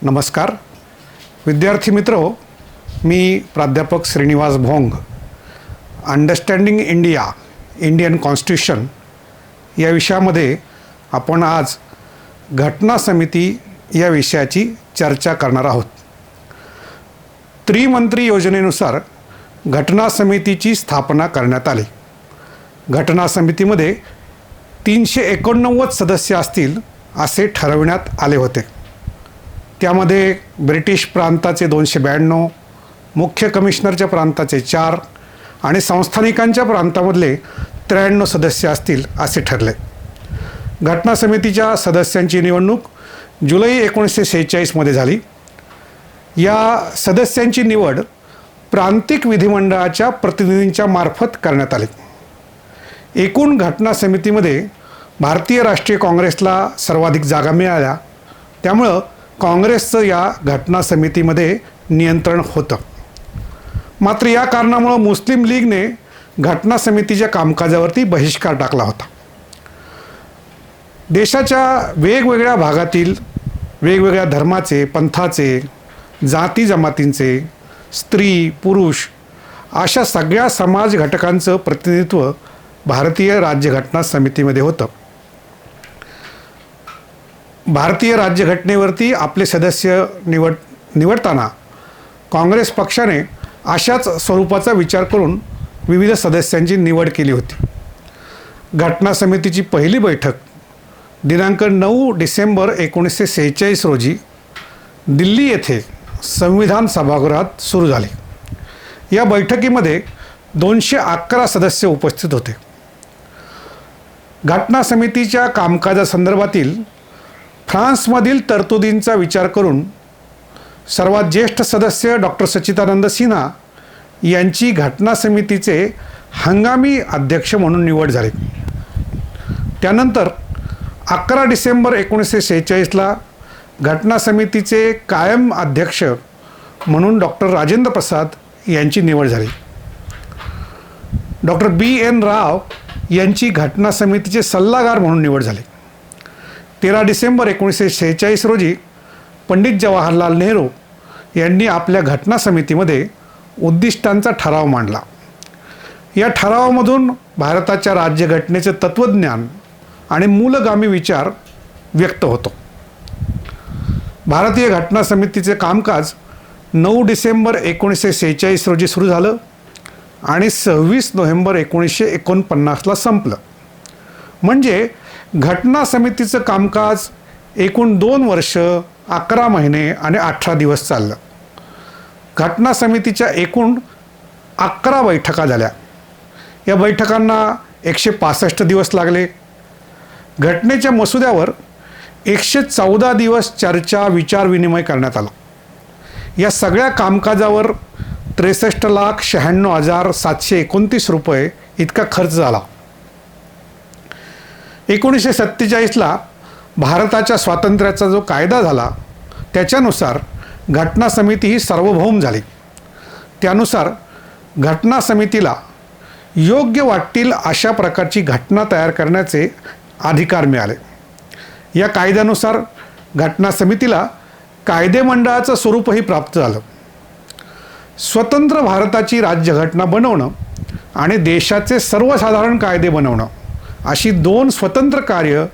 नमस्कार विद्यार्थी मित्रो, मी प्राध्यापक श्रीनिवास भोंग अंडरस्टँडिंग इंडिया इंडियन कॉन्स्टिट्यूशन या विषयामध्ये आपण आज घटना समिती या विषयाची चर्चा करणार आहोत। त्रिमंत्री योजनेनुसार घटना समितीची स्थापना करण्यात आली। घटना समितीमध्ये 389 सदस्य असतील असे ठरविण्यात आले होते। त्यामध्ये ब्रिटिश प्रांताचे 292, मुख्य कमिशनरच्या प्रांताचे 4 आणि संस्थानिकांच्या प्रांतामधले 93 सदस्य असतील असे ठरले। घटना समितीच्या सदस्यांची निवडणूक जुलै 1946 मध्ये झाली। या सदस्यांची निवड प्रांतिक विधिमंडळाच्या प्रतिनिधींच्या मार्फत करण्यात आली। एकूण घटना समितीमध्ये भारतीय राष्ट्रीय काँग्रेसला सर्वाधिक जागा मिळाल्या, त्यामुळे काँग्रेसचं या घटना समितीमध्ये नियंत्रण होतं। मात्र या कारणामुळे मुस्लिम लीगने घटना समितीच्या कामकाजावरती बहिष्कार टाकला होता। देशाच्या वेगवेगळ्या भागातील वेगवेगळ्या धर्माचे, पंथाचे, जाती जमातींचे, स्त्री पुरुष अशा सगळ्या समाज घटकांचं प्रतिनिधित्व भारतीय राज्यघटना समितीमध्ये होतं। भारतीय राज्यघटनेवरती आपले सदस्य निवडताना काँग्रेस पक्षाने अशाच स्वरूपाचा विचार करून विविध सदस्यांची निवड केली होती। घटना समितीची पहिली बैठक दिनांक 9 डिसेंबर 1946 रोजी दिल्ली येथे संविधान सभागृहात सुरू झाली। या बैठकीमध्ये 211 सदस्य उपस्थित होते। घटना समितीच्या कामकाजासंदर्भातील फ्रान्समधील तरतुदींचा विचार करून सर्वात ज्येष्ठ सदस्य डॉक्टर सच्चिदानंद सिन्हा यांची घटना समितीचे हंगामी अध्यक्ष म्हणून निवड झाली। त्यानंतर 11 डिसेंबर 1946ला घटना समितीचे कायम अध्यक्ष म्हणून डॉक्टर राजेंद्र प्रसाद यांची निवड झाली। Doctor B.N. राव यांची घटना समितीचे सल्लागार म्हणून निवड झाली। 13 डिसेंबर 1946 रोजी पंडित जवाहरलाल नेहरू यांनी आपल्या घटना समितीमध्ये उद्दिष्टांचा ठराव मांडला। या ठरावामधून भारताच्या राज्यघटनेचे तत्त्वज्ञान आणि मूलगामी विचार व्यक्त होतो। भारतीय घटना समितीचे कामकाज 9 डिसेंबर 1946 रोजी सुरू झालं आणि 26 नोव्हेंबर 1949ला संपलं। म्हणजे घटना समितीचं कामकाज एकूण 2 वर्ष 11 महिने आणि 18 दिवस चाललं। घटना समितीच्या एकूण 11 बैठका झाल्या। या बैठकांना 165 दिवस लागले। घटनेच्या मसुद्यावर 114 दिवस चर्चा विचार विनिमय करण्यात आला। या सगळ्या कामकाजावर 63,96,729 रुपये इतका खर्च झाला। 1947ला भारताच्या स्वातंत्र्याचा जो कायदा झाला त्याच्यानुसार घटना समिती ही सार्वभौम झाली। त्यानुसार घटना समितीला योग्य वाटतील अशा प्रकारची घटना तयार करण्याचे अधिकार मिळाले। या कायद्यानुसार घटना समितीला कायदेमंडळाचं स्वरूपही प्राप्त झालं। स्वतंत्र भारताची राज्यघटना बनवणं आणि देशाचे सर्वसाधारण कायदे बनवणं अशी 2 स्वतंत्र कार्य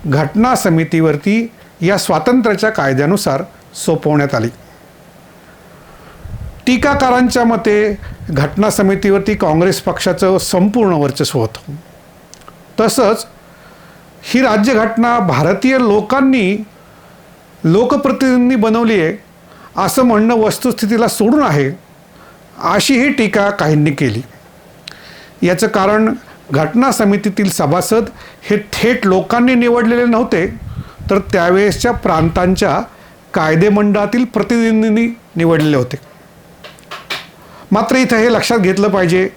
घटना समितीवरती या स्वातंत्र्याच्या कायद्यानुसार सोपवण्यात आली। टीकाकारांच्या मते घटना समितीवरती काँग्रेस पक्षाचं संपूर्ण वर्चस्व होतं। तसंच ही राज्यघटना भारतीय लोकांनी लोकप्रतिनिधींनी बनवली आहे असं म्हणणं वस्तुस्थितीला सोडून आहे, अशी ही टीका काहींनी केली। याचं कारण घटना समितीतील सभासद हे थेट लोकांनी निवडलेले नव्हते, तर त्यावेळेसच्या प्रांतांच्या कायदेमंडळातील प्रतिनिधींनी निवडलेले होते। मात्र इथं हे लक्षात घेतलं पाहिजे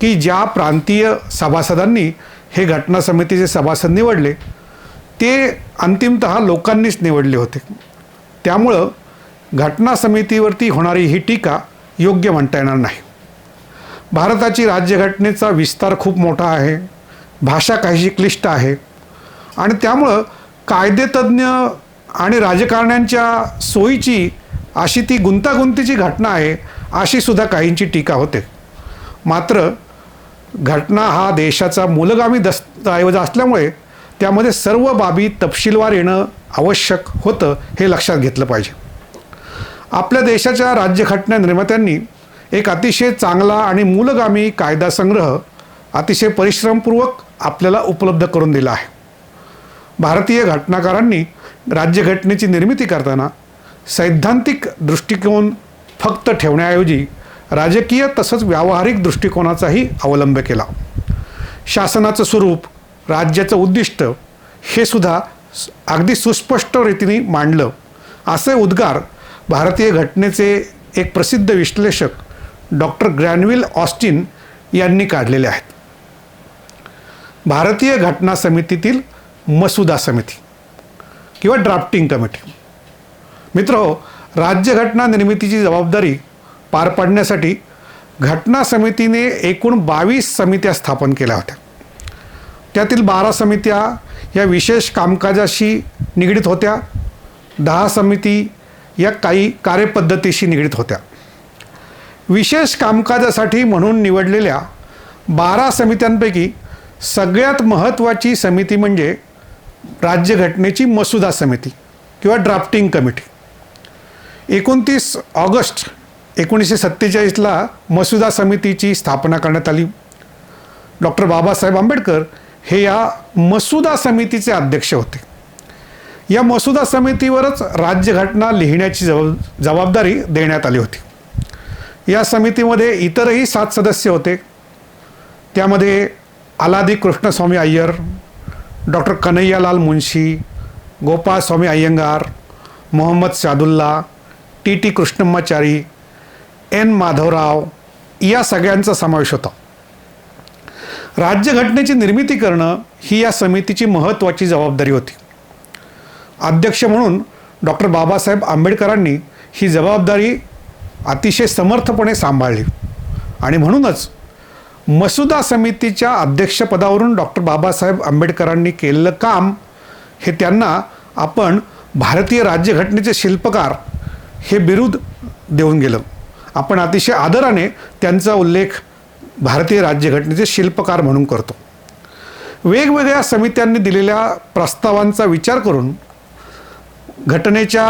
की ज्या प्रांतीय सभासदांनी हे घटना समितीचे सभासद निवडले ते अंतिमतः लोकांनीच निवडले होते। त्यामुळं घटना समितीवरती होणारी ही टीका योग्य म्हणता येणार नाही। भारताची राज्यघटनेचा विस्तार खूप मोठा आहे, भाषा काहीशी क्लिष्ट आहे आणि त्यामुळं कायदेतज्ञ आणि राजकारण्यांच्या सोयीची अशी ती गुंतागुंतीची घटना आहे, अशी सुद्धा काहींची टीका होते. मात्र घटना हा देशाचा मूलगामी दस्तऐवज असल्यामुळे त्यामध्ये सर्व बाबी तपशीलवार येणं आवश्यक होतं, हे लक्षात घेतलं पाहिजे. आपल्या देशाच्या राज्यघटना निर्मात्यांनी एक अतिशय चांगला आणि मूलगामी कायदा संग्रह अतिशय परिश्रमपूर्वक आपल्याला उपलब्ध करून दिला आहे. भारतीय घटनाकारांनी राज्यघटनेची निर्मिती करताना सैद्धांतिक दृष्टिकोन फक्त ठेवण्याऐवजी राजकीय तसंच व्यावहारिक दृष्टिकोनाचाही अवलंब केला. शासनाचं स्वरूप, राज्याचं उद्दिष्ट हे सुद्धा अगदी सुस्पष्ट रीतीने मांडलं. असे उद्गार भारतीय घटनेचे एक प्रसिद्ध विश्लेषक डॉक्टर ग्रॅनविल ऑस्टिन यांनी काढलेले आहेत. भारतीय घटना समितीतील मसुदा समिती किंवा ड्राफ्टिंग कमिटी. मित्रहो, राज्यघटना निर्मितीची जबाबदारी पार पाडण्यासाठी घटना समितीने एकूण 22 समित्या स्थापन केल्या होत्या. त्यातील 12 समित्या या विशेष कामकाजाशी निगडीत होत्या. 10 समिती या काही कार्यपद्धतीशी निगडीत होत्या. विशेष कामकाजासाठी म्हणून निवडलेल्या 12 समित्यांपैकी सगळ्यात महत्त्वाची समिती म्हणजे राज्यघटनेची मसुदा समिती किंवा ड्राफ्टिंग कमिटी. 29 ऑगस्ट 1947ला मसुदा समितीची स्थापना करण्यात आली. डॉक्टर बाबासाहेब आंबेडकर हे या मसुदा समितीचे अध्यक्ष होते. या मसुदा समितीवरच राज्यघटना लिहिण्याची जबाबदारी देण्यात आली होती. या समितीमध्ये इतरही 7 सदस्य होते. त्यामध्ये Alladi Krishnaswami Ayyar, doctor Kanhaiyalal Munshi, Gopalaswami Ayyangar, Mohammad Saadulla, T Krishnamachari, N Madhavrao या सगळ्यांचा समावेश होता. राज्यघटनेची निर्मिती करणं ही या समितीची महत्त्वाची जबाबदारी होती. अध्यक्ष म्हणून डॉक्टर बाबासाहेब आंबेडकरांनी ही जबाबदारी अतिशय समर्थपणे सांभाळली आणि म्हणूनच मसुदा समितीच्या अध्यक्षपदावरून डॉक्टर बाबासाहेब आंबेडकरांनी केलेलं काम हे त्यांना आपण भारतीय राज्यघटनेचे शिल्पकार हे बिरुद देऊन गेलं. आपण अतिशय आदराने त्यांचा उल्लेख भारतीय राज्यघटनेचे शिल्पकार म्हणून करतो. वेगवेगळ्या समित्यांनी दिलेल्या प्रस्तावांचा विचार करून घटनेच्या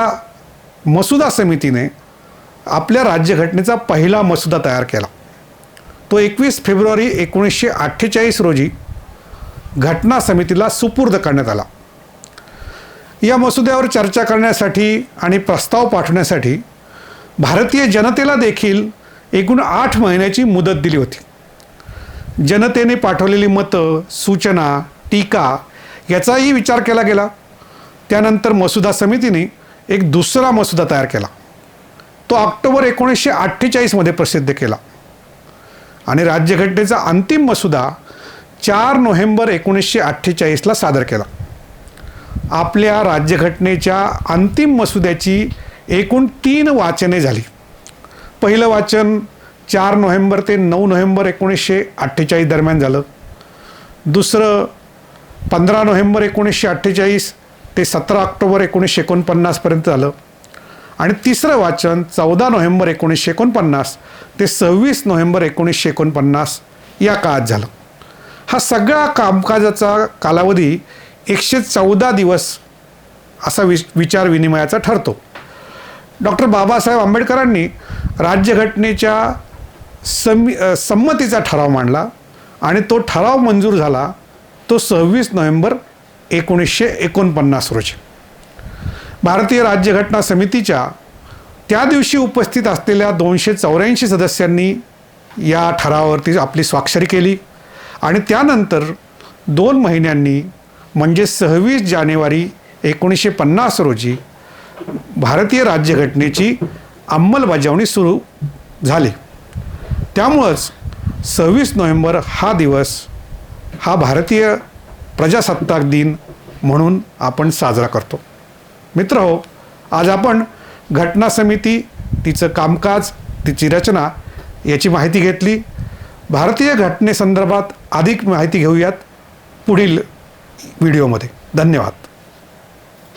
मसुदा समितीने आपल्या राज्यघटनेचा पहिला मसुदा तयार केला. तो 21 फेब्रुवारी 1948 रोजी घटना समितीला सुपूर्द करण्यात आला. या मसुद्यावर चर्चा करण्यासाठी आणि प्रस्ताव पाठवण्यासाठी भारतीय जनतेला देखील एकूण 8 महिन्याची मुदत दिली होती. जनतेने पाठवलेली मतं, सूचना, टीका याचाही विचार केला गेला. त्यानंतर मसुदा समितीने एक दुसरा मसुदा तयार केला. तो ऑक्टोबर 1948 प्रसिद्ध केला आणि राज्यघटनेचा अंतिम मसुदा 4 नोव्हेंबर 1948 सादर केला. आपल्या राज्यघटनेच्या अंतिम मसुद्याची एकूण 3 वाचने झाली. पहिलं वाचन 4 नोव्हेंबर ते 9 नोव्हेंबर 1948 दरम्यान झालं. दुसरं 15 नोव्हेंबर 1948 ते 17 ऑक्टोबर 1949 झालं आणि तिसरं वाचन 14 नोव्हेंबर 1949 ते 26 नोव्हेंबर 1949 या काळात झालं. हा सगळा कामकाजाचा कालावधी 114 दिवस असा विचार विनिमयाचा ठरतो. डॉक्टर बाबासाहेब आंबेडकरांनी राज्यघटनेच्या संमतीचा ठराव मांडला आणि तो ठराव मंजूर झाला तो 26 नोव्हेंबर 1949 रोजी. भारतीय राज्यघटना समितीच्या त्या दिवशी उपस्थित असलेल्या 284 सदस्यांनी या ठरावावरती आपली स्वाक्षरी केली आणि त्यानंतर 2 महिन्यांनी म्हणजे 26 जानेवारी 1950 रोजी भारतीय राज्यघटनेची अंमलबजावणी सुरू झाली. त्यामुळंच 26 नोव्हेंबर हा दिवस हा भारतीय प्रजासत्ताक दिन म्हणून आपण साजरा करतो. मित्रहो, आज आपण घटना समिती, तिचं कामकाज, तिची रचना याची माहिती घेतली. भारतीय घटनेसंदर्भात अधिक माहिती घेऊयात पुढील व्हिडिओमध्ये. धन्यवाद.